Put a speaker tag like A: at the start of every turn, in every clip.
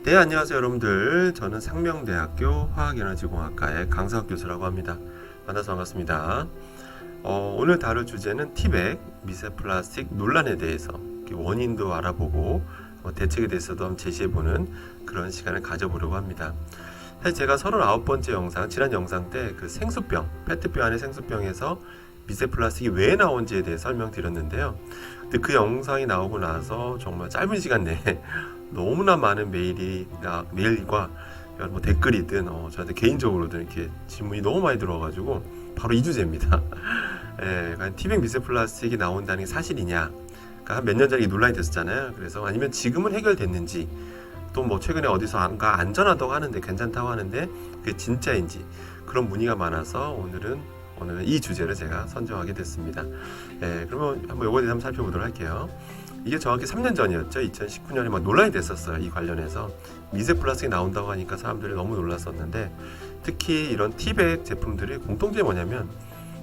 A: 네, 안녕하세요 여러분들. 저는 상명대학교 화학에너지공학과의 강사학 교수라고 합니다. 만나서 반갑습니다. 오늘 다룰 주제는 티백, 미세 플라스틱 논란에 대해서 원인도 알아보고 대책에 대해서도 한번 제시해보는 그런 시간을 가져보려고 합니다. 사실 제가 39번째 영상, 지난 영상 때 그 생수병, 페트병 안에 생수병에서 미세 플라스틱이 왜 나온지에 대해 설명드렸는데요. 근데 그 영상이 나오고 나서 정말 짧은 시간 내에 너무나 많은 메일과 뭐 댓글이든 저한테 개인적으로든 이렇게 질문이 너무 많이 들어와가지고 바로 이 주제입니다. 티백 미세 플라스틱이 나온다는 게 사실이냐? 그러니까 몇 년 전에 논란이 됐었잖아요. 그래서 아니면 지금은 해결됐는지, 또 뭐 최근에 어디서 안전하다고 하는데, 괜찮다고 하는데 그게 진짜인지 그런 문의가 많아서 오늘은 이 주제를 제가 선정하게 됐습니다. 그러면 한번 이거에 대해서 한번 살펴보도록 할게요. 이게 정확히 3년 전이었죠. 2019년에 막 논란이 됐었어요. 이 관련해서 미세 플라스틱이 나온다고 하니까 사람들이 너무 놀랐었는데, 특히 이런 티백 제품들이 공통점이 뭐냐면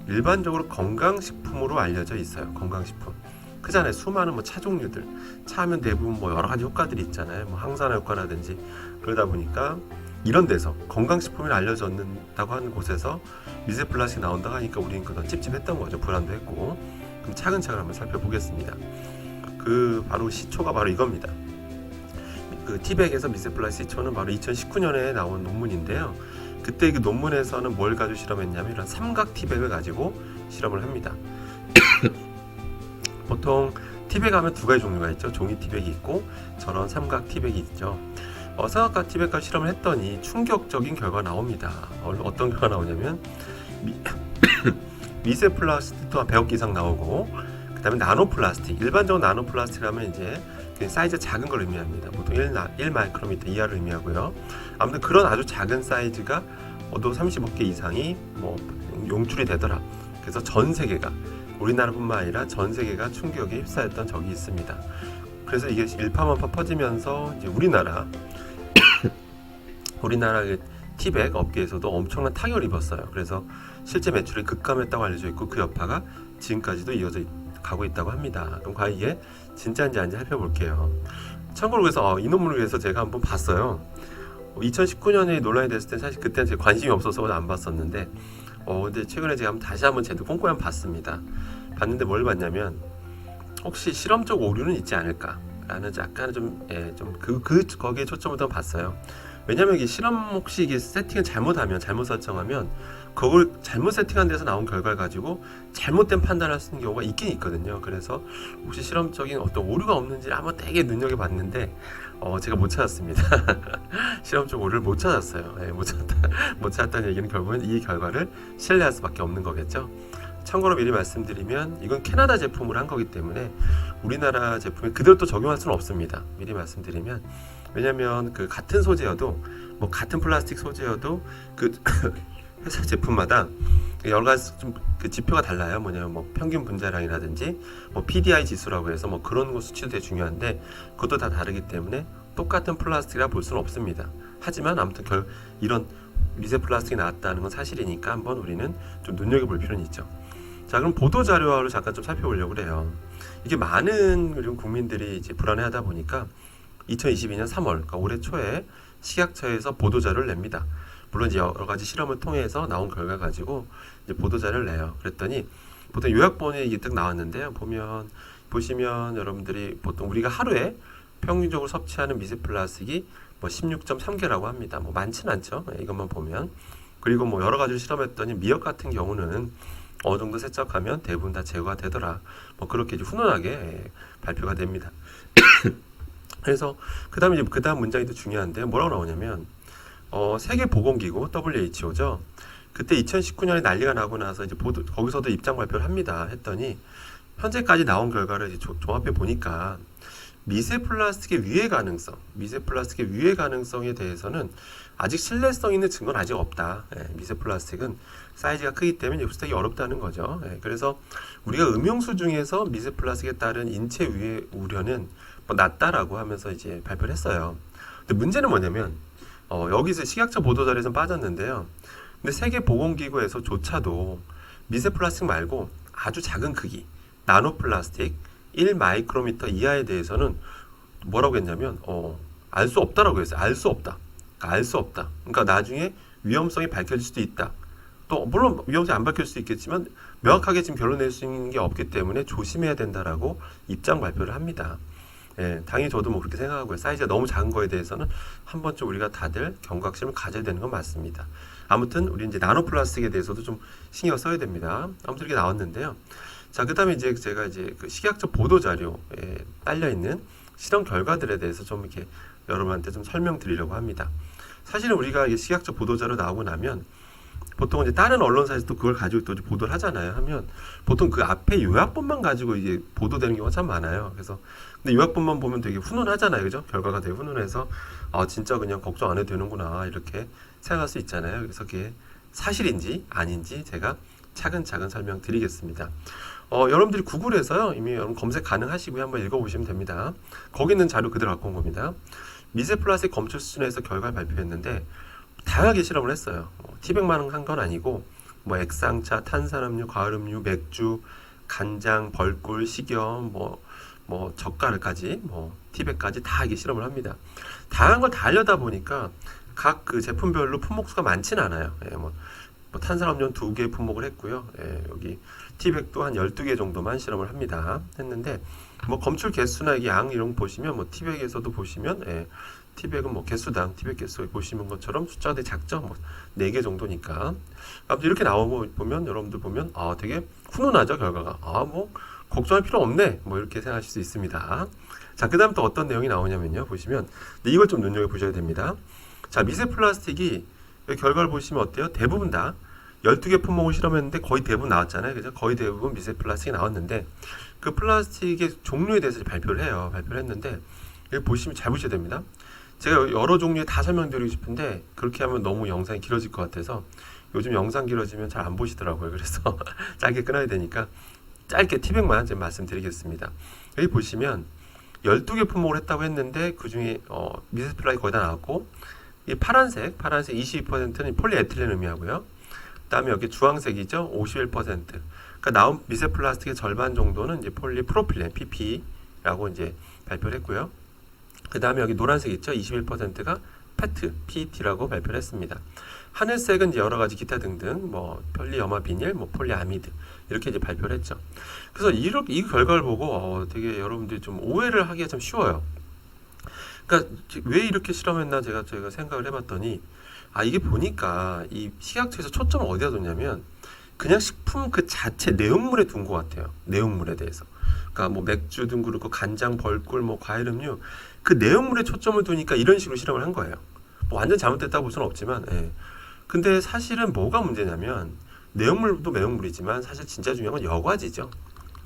A: 일반적으로 건강식품으로 알려져 있어요. 건강식품. 그잖아요. 수많은 뭐 차 종류들, 차 하면 대부분 뭐 여러 가지 효과들이 있잖아요. 뭐 항산화 효과라든지. 그러다 보니까 이런 데서 건강식품이 알려졌다고 하는 곳에서 미세 플라스틱이 나온다고 하니까 우리는 그동안 찝찝했던 거죠. 불안도 했고. 그럼 차근차근 한번 살펴보겠습니다. 바로 시초가 바로 이겁니다. 그 티백에서 미세 플라스틱 시초는 바로 2019년에 나온 논문인데요. 그때 그 논문에서는 뭘 가지고 실험했냐면 이런 삼각 티백을 가지고 실험을 합니다. 보통 티백 하면 두 가지 종류가 있죠. 종이 티백이 있고 저런 삼각 티백이 있죠. 삼각 티백과 실험을 했더니 충격적인 결과가 나옵니다. 어떤 결과가 나오냐면 미세 플라스틱도 한 100억 이상 나오고, 그 다음에 나노 플라스틱, 일반적으로 나노 플라스틱이라면 이제 사이즈 작은 걸 의미합니다. 보통 1 마이크로미터 이하를 의미하고요. 아무튼 그런 아주 작은 사이즈가 또 35개 이상이 뭐 용출이 되더라. 그래서 전 세계가, 우리나라뿐만 아니라 전 세계가 충격에 휩싸였던 적이 있습니다. 그래서 이게 일파만파 퍼지면서 이제 우리나라 티백 업계에서도 엄청난 타격을 입었어요. 그래서 실제 매출이 급감했다고 알려져 있고 그 여파가 지금까지도 이어져 가고 있다고 합니다. 그럼 과연 이게 진짜인지 아닌지 살펴볼게요. 참고로 그래서 이 논문을 위해서 제가 한번 봤어요. 2019년에 논란이 됐을 때 사실 그때는 제 관심이 없어서 안 봤었는데 근데 최근에 제가 다시 한번 제대로 꼼꼼히 한번 봤습니다. 봤는데 뭘 봤냐면 혹시 실험적 오류는 있지 않을까 라는 약간 거기에 초점을 좀 봤어요. 왜냐면 이게 실험 혹시 이게 세팅을 잘못 설정하면 그걸 잘못 세팅한 데서 나온 결과를 가지고 잘못된 판단을 하는 경우가 있긴 있거든요. 그래서 혹시 실험적인 어떤 오류가 없는지 한번 되게 눈여겨봤는데 제가 못 찾았습니다. 실험적 오류를 못 찾았어요. 못 찾았다는 얘기는 결국은 이 결과를 신뢰할 수밖에 없는 거겠죠. 참고로 미리 말씀드리면 이건 캐나다 제품을 한 거기 때문에 우리나라 제품에 그대로 또 적용할 수는 없습니다. 미리 말씀드리면, 왜냐면 그 같은 소재여도 뭐 같은 플라스틱 소재여도 그 회사 제품마다 여러 가지 좀 그 지표가 달라요. 뭐냐면 뭐 평균 분자량이라든지 뭐 PDI 지수라고 해서 뭐 그런 거 수치도 되게 중요한데 그것도 다 다르기 때문에 똑같은 플라스틱이라 볼 수는 없습니다. 하지만 아무튼 이런 미세 플라스틱이 나왔다는 건 사실이니까 한번 우리는 좀 눈여겨볼 필요는 있죠. 자, 그럼 보도 자료를 잠깐 좀 살펴보려고 그래요. 이게 많은 국민들이 이제 불안해하다 보니까 2022년 3월, 그러니까 올해 초에 식약처에서 보도 자료를 냅니다. 물론 이제 여러 가지 실험을 통해서 나온 결과 가지고 이제 보도 자료를 내요. 그랬더니 보통 요약본에 이게 딱 나왔는데요. 보시면 여러분들이 보통 우리가 하루에 평균적으로 섭취하는 미세 플라스틱이 뭐 16.3개라고 합니다. 뭐 많진 않죠. 이것만 보면. 그리고 뭐 여러 가지를 실험했더니 미역 같은 경우는 어느 정도 세척하면 대부분 다 제거가 되더라. 뭐 그렇게 이제 훈훈하게 발표가 됩니다. 그래서 그 다음 문장이 또 중요한데 뭐라고 나오냐면 세계보건기구 WHO죠. 그때 2019년에 난리가 나고 나서 이제 거기서도 입장 발표를 합니다. 했더니 현재까지 나온 결과를 이제 종합해 보니까 미세 플라스틱의 유해 가능성에 대해서는 아직 신뢰성 있는 증거는 아직 없다. 미세 플라스틱은 사이즈가 크기 때문에 흡수되기 어렵다는 거죠. 그래서 우리가 음용수 중에서 미세 플라스틱에 따른 인체 유해 우려는 뭐 낮다라고 하면서 이제 발표를 했어요. 근데 문제는 뭐냐면 여기서 식약처 보도자료에서 빠졌는데요. 근데 세계보건기구에서조차도 미세 플라스틱 말고 아주 작은 크기, 나노 플라스틱 1 마이크로미터 이하에 대해서는 뭐라고 했냐면 알 수 없다라고 했어요. 알 수 없다. 그러니까 알 수 없다. 그러니까 나중에 위험성이 밝혀질 수도 있다. 또 물론 위험성이 안 밝혀질 수도 있겠지만 명확하게 지금 결론 낼 수 있는 게 없기 때문에 조심해야 된다라고 입장 발표를 합니다. 예, 당연히 저도 뭐 그렇게 생각하고요. 사이즈가 너무 작은 거에 대해서는 한 번쯤 우리가 다들 경각심을 가져야 되는 건 맞습니다. 아무튼 우리 이제 나노 플라스틱에 대해서도 좀 신경 써야 됩니다. 아무튼 이렇게 나왔는데요. 자, 그다음에 이제 제가 이제 그 식약처 보도 자료에 딸려 있는 실험 결과들에 대해서 좀 이렇게 여러분한테 좀 설명드리려고 합니다. 사실은 우리가 이 식약처 보도 자료 나오고 나면 보통 이제 다른 언론사에서도 그걸 가지고 또 보도를 하잖아요. 하면 보통 그 앞에 요약본만 가지고 이게 보도되는 경우가 참 많아요. 그래서 근데 요약본만 보면 되게 훈훈하잖아요, 그죠? 결과가 되게 훈훈해서 아 진짜 그냥 걱정 안 해도 되는구나 이렇게 생각할 수 있잖아요. 그래서 그게 사실인지 아닌지 제가 차근차근 설명드리겠습니다. 여러분들이 구글에서요 이미 여러분 검색 가능하시고요. 한번 읽어보시면 됩니다. 거기 있는 자료 그대로 갖고 온 겁니다. 미세 플라스틱 검출 수준에서 결과를 발표했는데 다양하게 실험을 했어요. 티백만 한 건 아니고 뭐 액상차, 탄산음료, 가을음료, 맥주, 간장, 벌꿀, 식염, 뭐 젓갈까지, 뭐 티백까지 다 이게 실험을 합니다. 다양한 걸 다 하려다 보니까 각 그 제품별로 품목수가 많진 않아요. 예, 뭐 탄산음료는 2개 품목을 했고요. 예, 여기 티백도 한 12개 정도만 실험을 했는데 뭐 검출 개수나 양 이런 거 보시면 뭐 티백에서도 보시면 예, 티백은 뭐 개수당 티백 개수 보시는 것처럼 숫자가 되게 작죠. 뭐 4개 정도니까. 아무튼 이렇게 나오고 보면 여러분들 보면 아 되게 훈훈하죠 결과가. 아 뭐 걱정할 필요 없네. 뭐 이렇게 생각하실 수 있습니다. 자, 그다음 또 어떤 내용이 나오냐면요. 보시면 이걸 좀 눈여겨 보셔야 됩니다. 자, 미세 플라스틱이 여기 결과를 보시면 어때요? 대부분 다 12개 품목을 실험했는데 거의 대부분 나왔잖아요. 그죠? 거의 대부분 미세 플라스틱이 나왔는데 그 플라스틱의 종류에 대해서 발표를 해요. 발표를 했는데 여기 보시면 잘 보셔야 됩니다. 제가 여러 종류에 다 설명드리고 싶은데 그렇게 하면 너무 영상이 길어질 것 같아서 요즘 영상 길어지면 잘 안 보시더라고요. 그래서 짧게 끊어야 되니까 짧게 티백만 좀 말씀드리겠습니다. 여기 보시면 12개 품목을 했다고 했는데 그 중에 미세 플라스틱이 거의 다 나왔고 이 파란색 22%는 폴리에틸렌 의미하고요. 그 다음에 여기 주황색이죠. 51%. 그러니까 나온 미세 플라스틱의 절반 정도는 이제 폴리프로필렌 PP라고 이제 발표를 했고요. 그 다음에 여기 노란색 있죠. 21%가 페트, PET라고 발표를 했습니다. 하늘색은 이제 여러 가지 기타 등등, 뭐 폴리염화 비닐, 뭐 폴리아미드 이렇게 이제 발표를 했죠. 그래서 이 결과를 보고 되게 여러분들이 좀 오해를 하기가 좀 쉬워요. 그러니까 왜 이렇게 실험했나 제가 생각을 해봤더니 이게 보니까 이 식약처에서 초점을 어디다 뒀냐면 그냥 식품 그 자체 내용물에 둔 것 같아요. 내용물에 대해서. 그러니까 뭐 맥주든 그렇고 간장, 벌꿀, 뭐 과일음료 그 내용물에 초점을 두니까 이런 식으로 실험을 한 거예요. 뭐 완전 잘못됐다고 볼 수는 없지만, 예. 근데 사실은 뭐가 문제냐면 내용물도 내용물이지만 사실 진짜 중요한 건 여과지죠.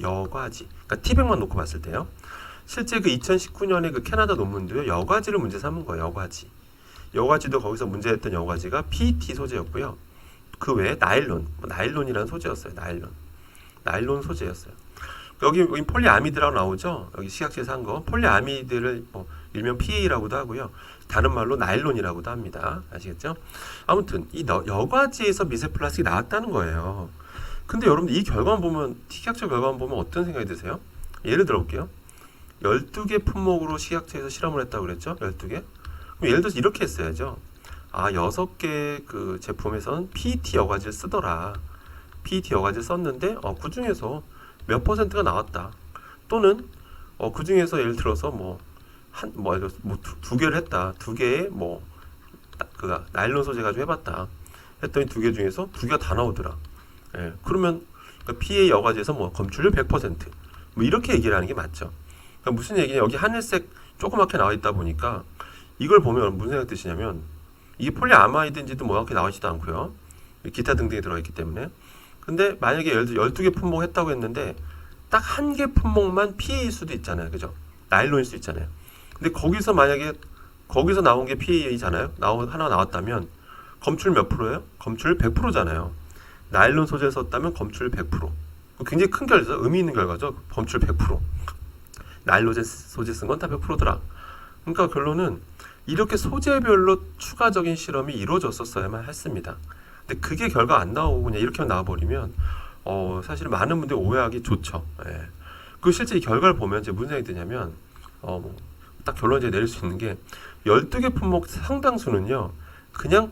A: 여과지. 그러니까 티백만 놓고 봤을 때요. 실제 그 2019년에 그 캐나다 논문도요. 여과지를 문제 삼은 거예요. 여과지. 여과지도 거기서 문제했던 여과지가 PET 소재였고요. 그 외에 나일론이라는 소재였어요. 나일론 소재였어요. 여기 폴리아미드라고 나오죠. 여기 식약처에서 한 거. 폴리아미드를 뭐 일명 PA라고도 하고요. 다른 말로 나일론이라고도 합니다. 아시겠죠? 아무튼 이 여과지에서 미세 플라스틱이 나왔다는 거예요. 근데 여러분들 이 결과만 보면 식약처 결과만 보면 어떤 생각이 드세요? 예를 들어 볼게요. 12개 품목으로 식약처에서 실험을 했다고 그랬죠? 12개? 그럼 예를 들어서 이렇게 했어야죠. 6개 그 제품에서는 PET 여과지를 쓰더라. PET 여과지를 썼는데 그 중에서 몇 퍼센트가 나왔다. 또는 그 중에서 예를 들어서 두 개를 했다. 2개의 그 나일론 소재 가지고 해봤다. 했더니 2개 중에서 2개가 다 나오더라. 예, 그러면 PA 여과지에서 검출률 100%. 이렇게 얘기를 하는 게 맞죠. 그러니까 무슨 얘기냐? 여기 하늘색 조그맣게 나와 있다 보니까 이걸 보면 무슨 생각 드시냐면 이게 폴리아마이드인지도 명확히 나오지도 않고요. 기타 등등이 들어있기 때문에. 근데 만약에 예를 들어 12개 품목 했다고 했는데 딱 한 개 품목만 PA일 수도 있잖아요. 그죠? 나일론일 수 있잖아요. 근데 거기서 만약에 거기서 나온 게 PA잖아요. 하나 나왔다면 검출 몇 프로예요? 검출 100%잖아요. 나일론 소재 썼다면 검출 100%. 굉장히 큰 결과, 의미 있는 결과죠. 검출 100%. 나일론 소재 쓴 건 다 100%더라. 그러니까 결론은 이렇게 소재별로 추가적인 실험이 이루어졌었어야만 했습니다. 근데 그게 결과 안 나오고 그냥 이렇게만 나와버리면 사실 많은 분들이 오해하기 좋죠. 예. 그 실제 이 결과를 보면 제 무슨 생각이 드냐면 딱 결론을 내릴 수 있는 게 12개 품목 상당수는요. 그냥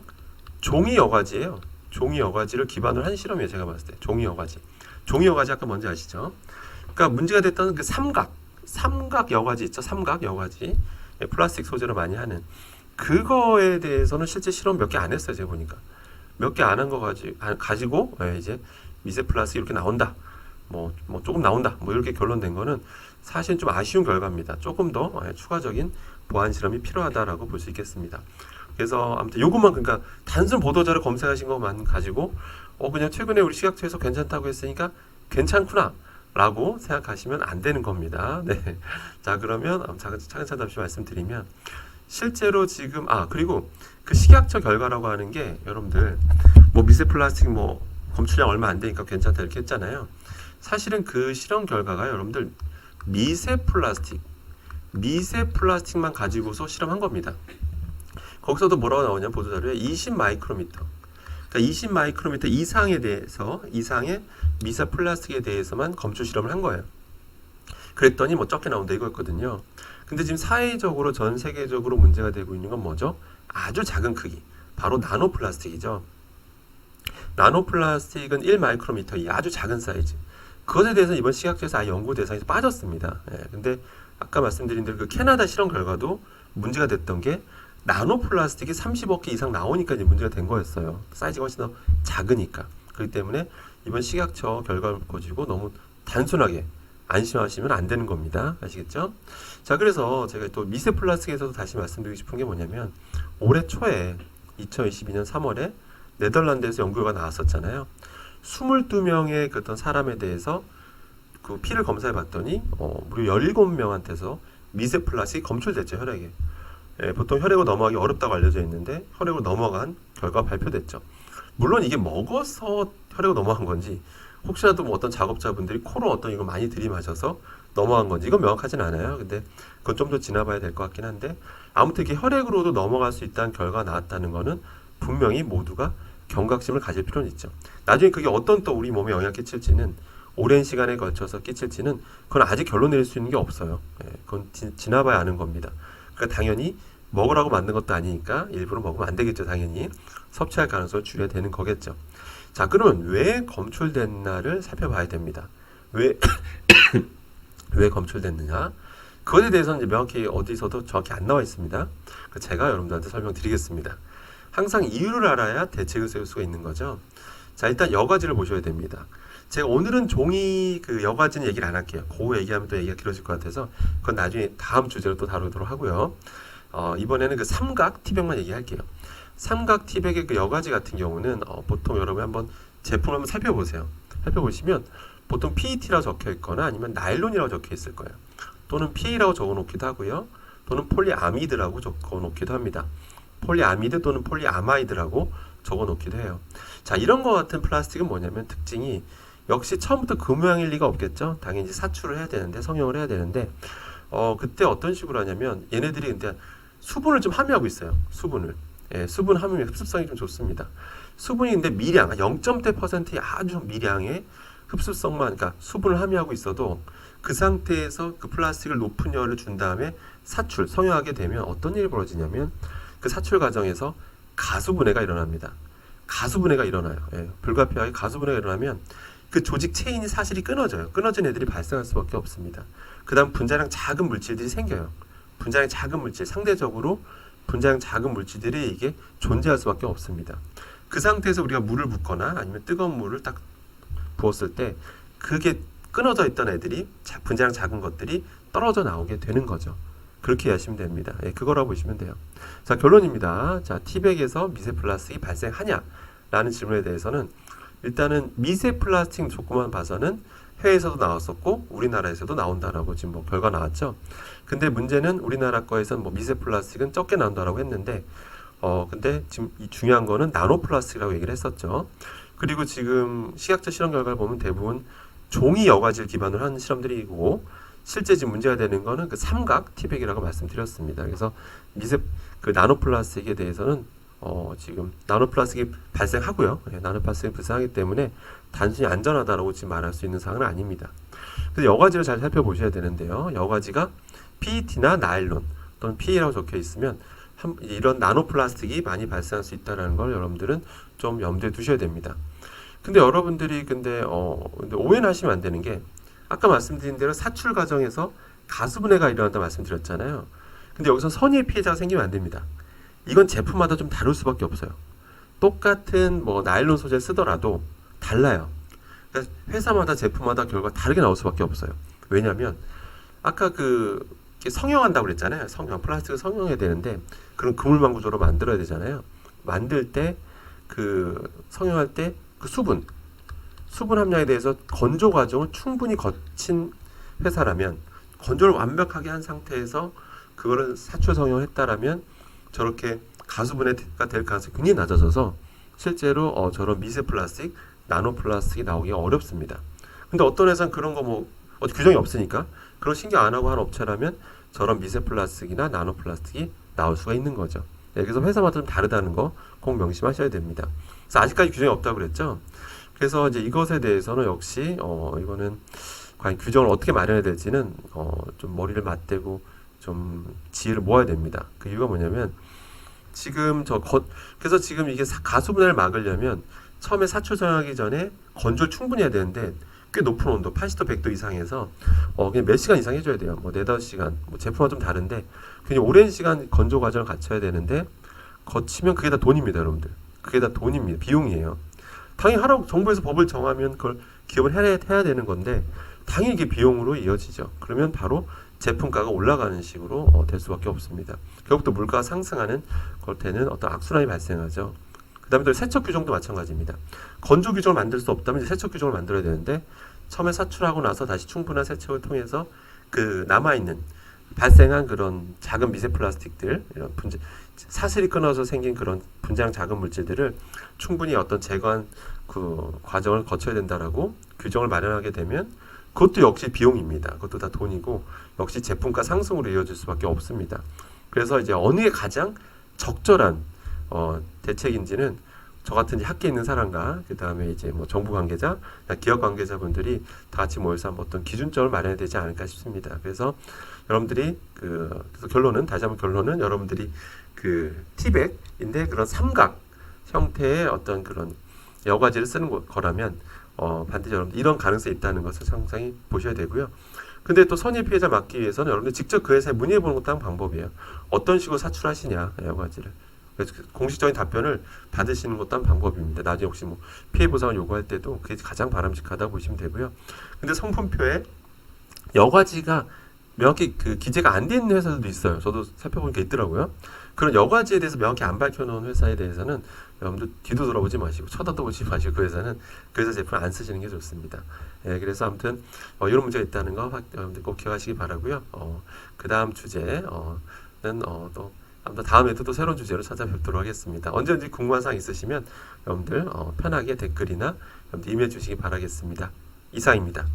A: 종이 여과지예요. 종이 여과지를 기반으로 한 실험이에요. 제가 봤을 때 종이 여과지. 종이 여과지 아까 뭔지 아시죠? 그러니까 문제가 됐던 그 삼각 여과지 있죠. 삼각 여과지. 플라스틱 소재로 많이 하는 그거에 대해서는 실제 실험 몇 개 안 했어요. 제가 보니까 몇 개 안 한 거 가지고 이제 미세 플라스틱 이렇게 나온다. 뭐 조금 나온다. 뭐 이렇게 결론된 거는 사실 좀 아쉬운 결과입니다. 조금 더 추가적인 보완 실험이 필요하다라고 볼 수 있겠습니다. 그래서 아무튼 요것만 그러니까 단순 보도자료 검색하신 것만 가지고 그냥 최근에 우리 식약처에서 괜찮다고 했으니까 괜찮구나 라고 생각하시면 안 되는 겁니다. 네. 자, 그러면 차근차근 다시 말씀드리면 실제로 지금 그리고 그 식약처 결과라고 하는 게 여러분들 뭐 미세 플라스틱 뭐 검출량 얼마 안 되니까 괜찮다 이렇게 했잖아요. 사실은 그 실험 결과가 여러분들 미세 플라스틱만 가지고서 실험한 겁니다. 거기서도 뭐라고 나오냐 보도자료에 20 마이크로미터 그러니까 20 마이크로미터 이상에 대해서 이상의 미세 플라스틱에 대해서만 검출 실험을 한 거예요. 그랬더니 뭐 적게 나온다 이거였거든요. 근데 지금 사회적으로 전 세계적으로 문제가 되고 있는 건 뭐죠? 아주 작은 크기 바로 나노 플라스틱이죠. 나노 플라스틱은 1 마이크로미터 이 아주 작은 사이즈. 그것에 대해서 이번 식약처에서 아예 연구 대상에서 빠졌습니다. 근데 아까 말씀드린 대로 그 캐나다 실험 결과도 문제가 됐던 게 나노 플라스틱이 30억 개 이상 나오니까 이제 문제가 된 거였어요. 사이즈가 훨씬 더 작으니까. 그렇기 때문에 이번 식약처 결과를 가지고 너무 단순하게 안심하시면 안 되는 겁니다. 아시겠죠? 자, 그래서 제가 또 미세 플라스틱에서도 다시 말씀드리고 싶은 게 뭐냐면 올해 초에 2022년 3월에 네덜란드에서 연구가 나왔었잖아요. 22명의 그 어떤 사람에 대해서 그 피를 검사해 봤더니 무려 17명한테서 미세 플라스틱이 검출됐죠, 혈액에. 보통 혈액으로 넘어가기 어렵다고 알려져 있는데 혈액으로 넘어간 결과가 발표됐죠. 물론 이게 먹어서 혈액으로 넘어간 건지 혹시라도 뭐 어떤 작업자분들이 코로 어떤 이거 많이 들이마셔서 넘어간 건지 이건 명확하진 않아요. 근데 그건 좀 더 지나봐야 될 것 같긴 한데 아무튼 이게 혈액으로도 넘어갈 수 있다는 결과가 나왔다는 거는 분명히 모두가 경각심을 가질 필요는 있죠. 나중에 그게 어떤 또 우리 몸에 영향을 끼칠지는 오랜 시간에 걸쳐서 끼칠지는 그건 아직 결론 내릴 수 있는 게 없어요. 그건 지나봐야 아는 겁니다. 그러니까 당연히 먹으라고 만든 것도 아니니까 일부러 먹으면 안 되겠죠. 당연히 섭취할 가능성을 줄여야 되는 거겠죠. 자, 그러면 왜 검출됐나를 살펴봐야 됩니다. 왜 검출됐느냐? 그것에 대해서는 이제 명확히 어디서도 정확히 안 나와 있습니다. 제가 여러분들한테 설명드리겠습니다. 항상 이유를 알아야 대책을 세울 수가 있는 거죠. 자, 일단 여과지를 보셔야 됩니다. 제가 오늘은 종이 그 여과지는 얘기를 안 할게요. 그거 얘기하면 또 얘기가 길어질 것 같아서 그건 나중에 다음 주제로 또 다루도록 하고요. 이번에는 그 삼각 티백만 얘기할게요. 삼각 티백의 그 여과지 같은 경우는 보통 여러분 한번 제품을 한번 살펴보세요. 살펴보시면 보통 PET라고 적혀 있거나 아니면 나일론이라고 적혀 있을 거예요. 또는 PA라고 적어 놓기도 하고요. 또는 폴리아미드라고 적어 놓기도 합니다. 폴리아미드 또는 폴리아마이드라고 적어 놓기도 해요. 자, 이런 거 같은 플라스틱은 뭐냐면 특징이 역시 처음부터 그 모양일 리가 없겠죠. 당연히 사출을 해야 되는데 성형을 해야 되는데 그때 어떤 식으로 하냐면 얘네들이 근데 수분을 좀 함유하고 있어요. 수분 함유의 흡수성이 좀 좋습니다. 수분이 근데 미량 0.대%의 아주 미량의 흡수성만 그러니까 수분을 함유하고 있어도 그 상태에서 그 플라스틱을 높은 열을 준 다음에 성형하게 되면 어떤 일이 벌어지냐면 그 사출 과정에서 가수분해가 일어납니다. 가수분해가 일어나요. 불가피하게 가수분해가 일어나면 그 조직 체인이 사실이 끊어져요. 끊어진 애들이 발생할 수밖에 없습니다. 그 다음 분자량 작은 물질들이 생겨요. 분자량 작은 물질, 상대적으로 분자량 작은 물질들이 이게 존재할 수밖에 없습니다. 그 상태에서 우리가 물을 붓거나 아니면 뜨거운 물을 딱 부었을 때 그게 끊어져 있던 애들이 분자량 작은 것들이 떨어져 나오게 되는 거죠. 그렇게 이해하시면 됩니다. 그거라고 보시면 돼요. 자, 결론입니다. 자, 티백에서 미세 플라스틱이 발생하냐라는 질문에 대해서는 일단은 미세 플라스틱 조건만 봐서는 해외에서도 나왔었고 우리나라에서도 나온다라고 지금 뭐 결과 나왔죠. 근데 문제는 우리나라 거에서는 뭐 미세 플라스틱은 적게 나온다라고 했는데 근데 지금 이 중요한 거는 나노 플라스틱이라고 얘기를 했었죠. 그리고 지금 식약처 실험 결과를 보면 대부분 종이 여과지를 기반으로 한 실험들이고 실제 지금 문제가 되는 거는 그 삼각 티백이라고 말씀드렸습니다. 그래서 그 나노 플라스틱에 대해서는 지금 나노 플라스틱이 발생하고요. 나노 플라스틱이 발생하기 때문에 단순히 안전하다라고 지금 말할 수 있는 사항은 아닙니다. 그래서 여과지를 잘 살펴보셔야 되는데요. 여과지가 PET나 나일론 또는 PE라고 적혀 있으면 이런 나노 플라스틱이 많이 발생할 수 있다는 걸 여러분들은 좀 염두에 두셔야 됩니다. 근데 여러분들이 근데 오해는 하시면 안 되는 게 아까 말씀드린 대로 사출 과정에서 가수분해가 일어난다 말씀드렸잖아요. 근데 여기서 선의의 피해자가 생기면 안 됩니다. 이건 제품마다 좀 다를 수밖에 없어요. 똑같은 뭐 나일론 소재를 쓰더라도 달라요. 그러니까 회사마다 제품마다 결과 다르게 나올 수밖에 없어요. 왜냐하면 아까 성형한다고 그랬잖아요. 플라스틱을 성형해야 되는데 그런 그물망 구조로 만들어야 되잖아요. 만들 때 성형할 때 수분 함량에 대해서 건조 과정을 충분히 거친 회사라면 건조를 완벽하게 한 상태에서 그거를 사출 성형을 했다라면 저렇게 가수분해가 될 가능성이 굉장히 낮아져서 실제로 저런 미세 플라스틱, 나노 플라스틱이 나오기가 어렵습니다. 근데 어떤 회사는 그런 거 규정이 없으니까 그런 신경 안 하고 한 업체라면 저런 미세 플라스틱이나 나노 플라스틱이 나올 수가 있는 거죠. 그래서 회사마다 좀 다르다는 거 꼭 명심하셔야 됩니다. 그래서 아직까지 규정이 없다고 그랬죠. 그래서 이제 이것에 대해서는 역시 이거는 과연 규정을 어떻게 마련해야 될지는 좀 머리를 맞대고 좀 지혜를 모아야 됩니다. 그 이유가 뭐냐면 지금 그래서 지금 이게 가수분해를 막으려면 처음에 사출 정하기 전에 건조를 충분히 해야 되는데 꽤 높은 온도 80도 100도 이상에서 그냥 몇 시간 이상 해줘야 돼요. 뭐 4-5시간 제품마다 좀 다른데 굉장히 오랜 시간 건조 과정을 거쳐야 되는데 거치면 그게 다 돈입니다. 여러분들 그게 다 돈입니다. 비용이에요. 당연히 정부에서 법을 정하면 그걸 기업을 해야 되는 건데 당연히 이게 비용으로 이어지죠. 그러면 바로 제품가가 올라가는 식으로 될 수밖에 없습니다. 결국 또 물가가 상승하는 것에는 어떤 악순환이 발생하죠. 그 다음에 또 세척 규정도 마찬가지입니다. 건조 규정을 만들 수 없다면 이제 세척 규정을 만들어야 되는데 처음에 사출하고 나서 다시 충분한 세척을 통해서 남아있는 발생한 그런 작은 미세 플라스틱들 이런 사슬이 끊어서 생긴 그런 분자량 작은 물질들을 충분히 어떤 제거한 과정을 거쳐야 된다라고 규정을 마련하게 되면 그것도 역시 비용입니다. 그것도 다 돈이고 역시 제품가 상승으로 이어질 수밖에 없습니다. 그래서 이제 어느 게 가장 적절한 대책인지는 저 같은 학계에 있는 사람과 그 다음에 이제 뭐 정부 관계자, 기업 관계자분들이 다 같이 모여서 한번 어떤 기준점을 마련해야 되지 않을까 싶습니다. 그래서 여러분들이 그래서 결론은 여러분들이 티백인데 그런 삼각 형태의 어떤 그런 여과지를 쓰는 거라면 반드시 여러분들 이런 가능성이 있다는 것을 상상히 보셔야 되고요. 근데 또 선의 피해자 막기 위해서는 여러분들 직접 그 회사에 문의해 보는 것도 한 방법이에요. 어떤 식으로 사출하시냐 여과지를. 그래서 공식적인 답변을 받으시는 것도 한 방법입니다. 나중에 혹시 뭐 피해 보상을 요구할 때도 그게 가장 바람직하다고 보시면 되고요. 근데 성분표에 여과지가 명확히 기재가 안 돼 있는 회사들도 있어요. 저도 살펴보니까 있더라고요. 그런 여과지에 대해서 명확히 안 밝혀놓은 회사에 대해서는 여러분들 뒤도 돌아보지 마시고 쳐다도 보지 마시고 그 회사 제품을 안 쓰시는 게 좋습니다. 그래서 아무튼 이런 문제가 있다는 거 여러분들 꼭 기억하시기 바라고요. 그 다음 주제는 또 아무튼 다음에도 또 새로운 주제로 찾아뵙도록 하겠습니다. 언제든지 궁금한 사항 있으시면 여러분들 편하게 댓글이나 여러분들 임해 주시기 바라겠습니다. 이상입니다.